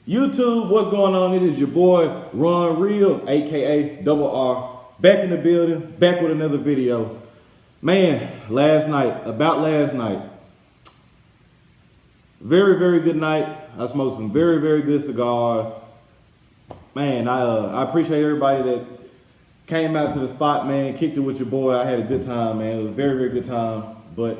YouTube, what's going on? It is your boy Ron Real, aka Double R, back in the building, back with another video. Man, last night, very good night. I smoked some very good cigars. Man, I appreciate everybody that came out to the spot, man, kicked it with your boy. I had a good time, man. It was a very good time, but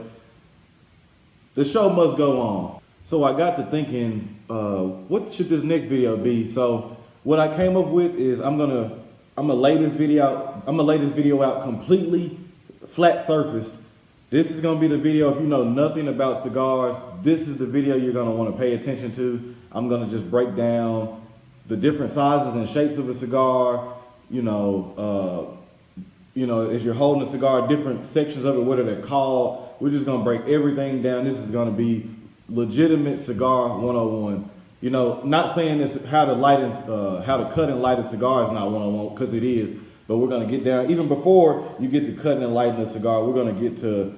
the show must go on. So I got to thinking, what should this next video be? So what I came up with is I'm gonna lay this video out completely flat surfaced. This is gonna be the video. If you know nothing about cigars, this is the video you're gonna want to pay attention to. I'm gonna just break down the different sizes and shapes of a cigar. As you're holding a cigar, different sections of it, what are they called? We're just gonna break everything down. This is gonna be legitimate cigar 101. Not saying this how to cut and light a cigar is not 101, because it is, but we're gonna get down. Even before you get to cutting and lighting a cigar, we're gonna get to,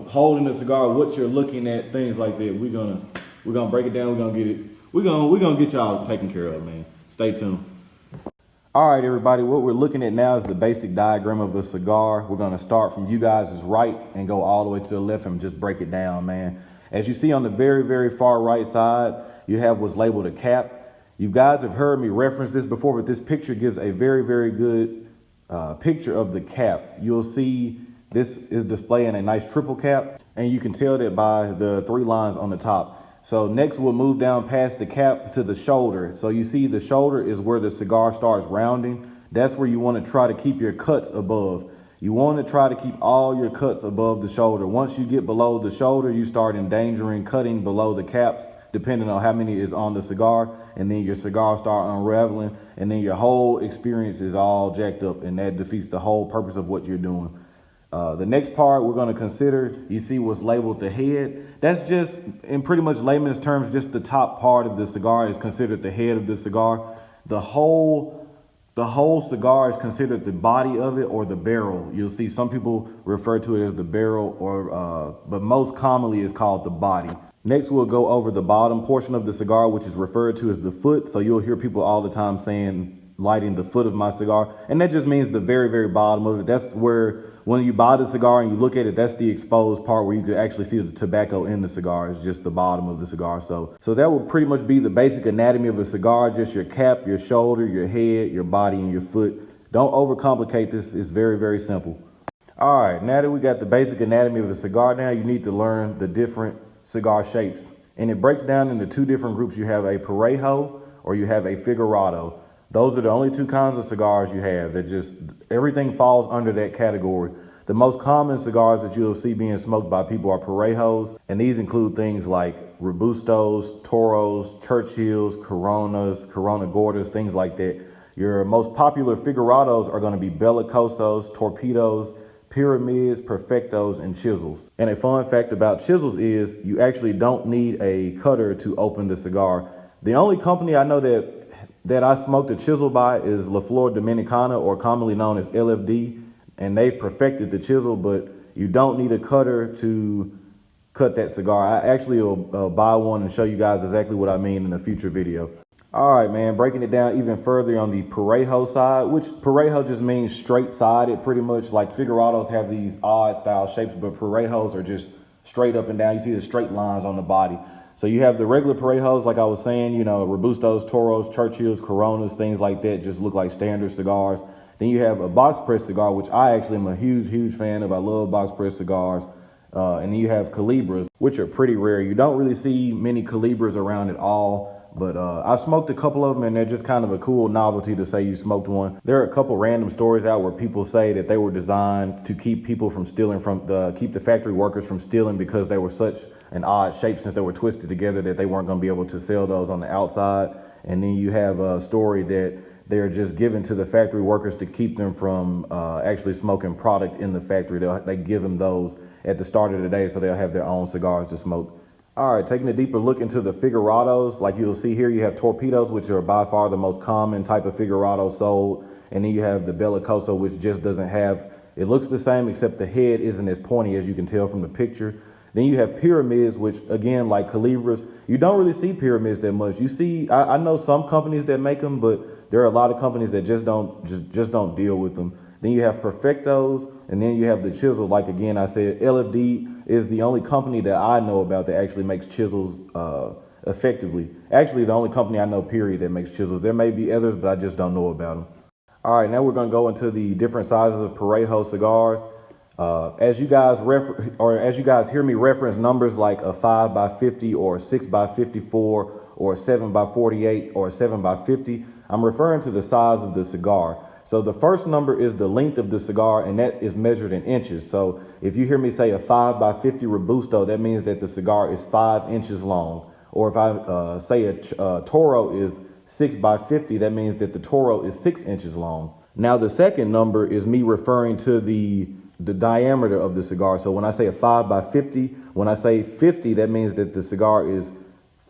holding the cigar, what you're looking at, things like that. We're gonna break it down. We're gonna get y'all taken care of, man. Stay tuned. All right, everybody, what we're looking at now is the basic diagram of a cigar. We're gonna start from you guys' right and go all the way to the left and just break it down, man. As you see on the very far right side, you have what's labeled a cap. You guys have heard me reference this before, but this picture gives a very good picture of the cap. You'll see this is displaying a nice triple cap, and you can tell that by the 3 lines on the top. So next we'll move down past the cap to the shoulder. So you see the shoulder is where the cigar starts rounding. That's where you want to try to keep your cuts above. You want to try to keep all your cuts above the shoulder. Once you get below the shoulder, you start endangering cutting below the caps, depending on how many is on the cigar, and then your cigar start unraveling, and then your whole experience is all jacked up, and that defeats the whole purpose of what you're doing. The next part we're going to consider, you see what's labeled the head. That's just, in pretty much layman's terms, just the top part of the cigar is considered the head of the cigar. The whole cigar is considered the body of it, or the barrel. You'll see some people refer to it as the barrel, but most commonly it's called the body. Next, we'll go over the bottom portion of the cigar, which is referred to as the foot. So you'll hear people all the time saying, lighting the foot of my cigar. And that just means the very bottom of it. That's where, when you buy the cigar and you look at it, that's the exposed part where you could actually see the tobacco in the cigar. It's just the bottom of the cigar. So that would pretty much be the basic anatomy of a cigar, just your cap, your shoulder, your head, your body, and your foot. Don't overcomplicate this. It's very simple. All right, now that we got the basic anatomy of a cigar down, you need to learn the different cigar shapes. And it breaks down into 2 different groups. You have a Parejo or you have a Figurado. Those are the only 2 kinds of cigars you have. That just, everything falls under that category. The most common cigars that you'll see being smoked by people are Parejos, and these include things like Robustos, Toros, Churchills, Coronas, Corona Gordas, things like that. Your most popular Figurados are going to be Bellicosos, Torpedoes, Pyramids, Perfectos, and Chisels. And a fun fact about Chisels is you actually don't need a cutter to open the cigar. The only company I know that I smoked a chisel by is La Flor Dominicana, or commonly known as LFD, and they've perfected the chisel, but you don't need a cutter to cut that cigar. I actually will buy one and show you guys exactly what I mean in a future video. All right, man, breaking it down even further on the Parejo side, which Parejo just means straight-sided, pretty much. Like Figurados have these odd style shapes, but Parejos are just straight up and down. You see the straight lines on the body. So you have the regular Parejos, like I was saying, Robustos, Toros, Churchills, Coronas, things like that, just look like standard cigars. Then you have a box press cigar, which I actually am a huge fan of. I love box press cigars. And then you have Calibras, which are pretty rare. You don't really see many Calibras around at all. But I smoked a couple of them, and they're just kind of a cool novelty to say you smoked one. There are a couple random stories out where people say that they were designed to keep people from stealing, keep the factory workers from stealing, because they were such an odd shape, since they were twisted together, that they weren't going to be able to sell those on the outside. And then you have a story that they're just given to the factory workers to keep them from actually smoking product in the factory. They give them those at the start of the day, so they'll have their own cigars to smoke. All right, taking a deeper look into the Figurados, like you'll see here, you have Torpedoes, which are by far the most common type of Figurado sold. And then you have the Bellicoso, which just doesn't have, it looks the same, except the head isn't as pointy, as you can tell from the picture. Then you have pyramids, which again, like calibras, you don't really see pyramids that much. You see, I know some companies that make them, but there are a lot of companies that just don't deal with them. Then you have perfectos, and then you have the chisel. Like again, I said, LFD is the only company that I know about that actually makes chisels effectively. Actually, the only company I know, period, that makes chisels. There may be others, but I just don't know about them. All right, now we're going to go into the different sizes of Parejo cigars. As you guys hear me reference numbers like a 5x50 or a 6x54 or a 7x48 or a 7x50, I'm referring to the size of the cigar. So the first number is the length of the cigar, and that is measured in inches. So if you hear me say a 5x50 Robusto, that means that the cigar is 5 inches long. Or if I say a Toro is 6x50, that means that the Toro is 6 inches long. Now the second number is me referring to the diameter of the cigar. So when I say a 5x50, when I say 50, that means that the cigar is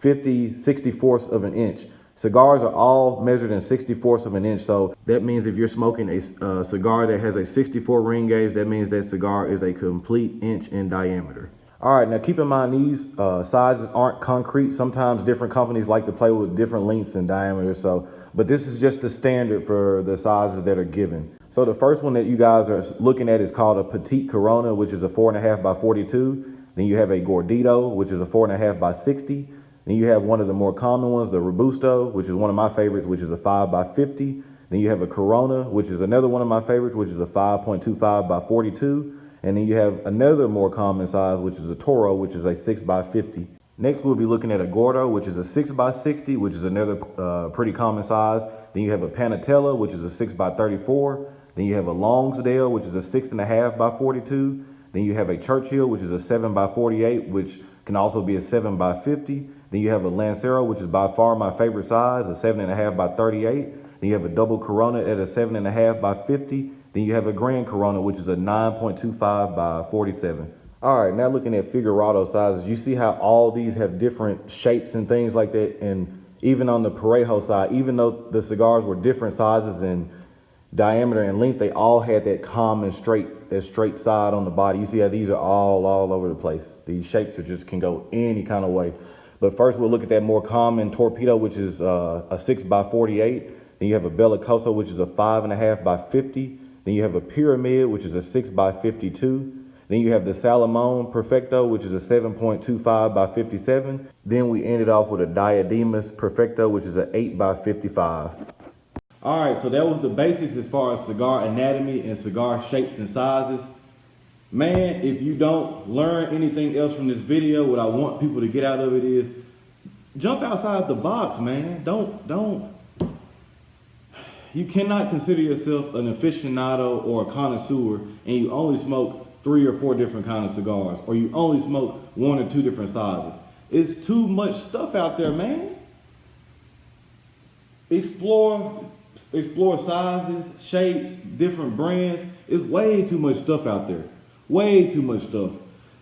64ths of an inch. Cigars are all measured in 64ths of an inch. So that means if you're smoking a cigar that has a 64 ring gauge, that means that cigar is a complete inch in diameter. All right, now keep in mind these sizes aren't concrete. Sometimes different companies like to play with different lengths and diameters. But this is just the standard for the sizes that are given. So the first one that you guys are looking at is called a Petite Corona, which is a 4.5 by 42. Then you have a Gordito, which is a 4.5 by 60. Then you have one of the more common ones, the Robusto, which is one of my favorites, which is a 5 by 50. Then you have a Corona, which is another one of my favorites, which is a 5.25 by 42. And then you have another more common size, which is a Toro, which is a 6 by 50. Next, we'll be looking at a Gordo, which is a 6 by 60, which is another pretty common size. Then you have a Panatella, which is a 6 by 34. Then you have a Longsdale, which is a 6.5 by 42. Then you have a Churchill, which is a 7 by 48, which can also be a 7 by 50. Then you have a Lancero, which is by far my favorite size, a 7.5 by 38. Then you have a double Corona at a 7.5 by 50. Then you have a Grand Corona, which is a 9.25 by 47. All right, now looking at Figurado sizes, you see how all these have different shapes and things like that. And even on the Parejo side, even though the cigars were different sizes and diameter and length, they all had that common straight side on the body. You see how these are all over the place. These shapes can go any kind of way. But first we'll look at that more common Torpedo, which is a 6 by 48. Then you have a Bellicoso, which is a 5.5 by 50. Then you have a Pyramid, which is a 6 by 52. Then you have the Salomon Perfecto, which is a 7.25 by 57. Then we ended off with a Diademas Perfecto, which is an 8 by 55. All right, so that was the basics as far as cigar anatomy and cigar shapes and sizes. Man, if you don't learn anything else from this video, what I want people to get out of it is jump outside the box, man. You cannot consider yourself an aficionado or a connoisseur and you only smoke 3 or 4 different kinds of cigars, or you only smoke 1 or 2 different sizes. It's too much stuff out there, man. Explore sizes, shapes, different brands. It's way too much stuff out there. Way too much stuff.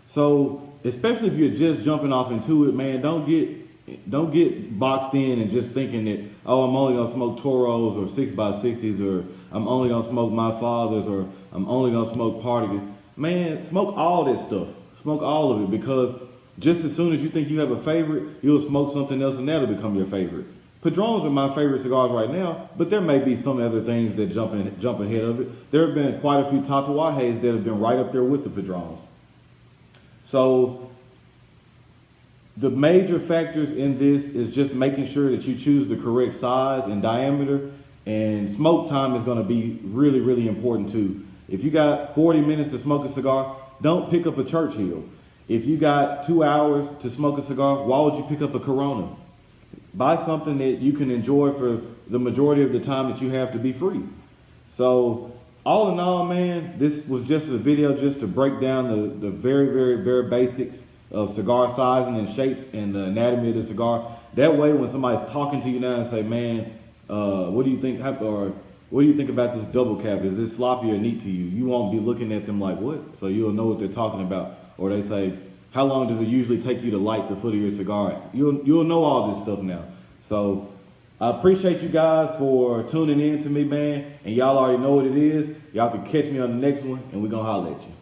So, especially if you're just jumping off into it, man, don't get boxed in and just thinking that, oh, I'm only gonna smoke Toros or 6 by 60s, or I'm only gonna smoke My Fathers, or I'm only gonna smoke Party. Man, smoke all that stuff. Smoke all of it, because just as soon as you think you have a favorite, you'll smoke something else and that'll become your favorite. Padrones are my favorite cigars right now, but there may be some other things that jump ahead of it. There have been quite a few Tatuajes that have been right up there with the Padrones. So the major factors in this is just making sure that you choose the correct size and diameter, and smoke time is going to be really, really important too. If you got 40 minutes to smoke a cigar, don't pick up a Churchill. If you got 2 hours to smoke a cigar, why would you pick up a Corona? Buy something that you can enjoy for the majority of the time that you have to be free. So all in all, man, this was just a video just to break down the very, very, very basics of cigar sizing and shapes and the anatomy of the cigar. That way, when somebody's talking to you now and say, man, what do you think, or what do you think about this double cap? Is this sloppy or neat to you? You won't be looking at them like, what? So you'll know what they're talking about. Or they say, how long does it usually take you to light the foot of your cigar? You'll know all this stuff now. So I appreciate you guys for tuning in to me, man. And y'all already know what it is. Y'all can catch me on the next one, and we're going to holler at you.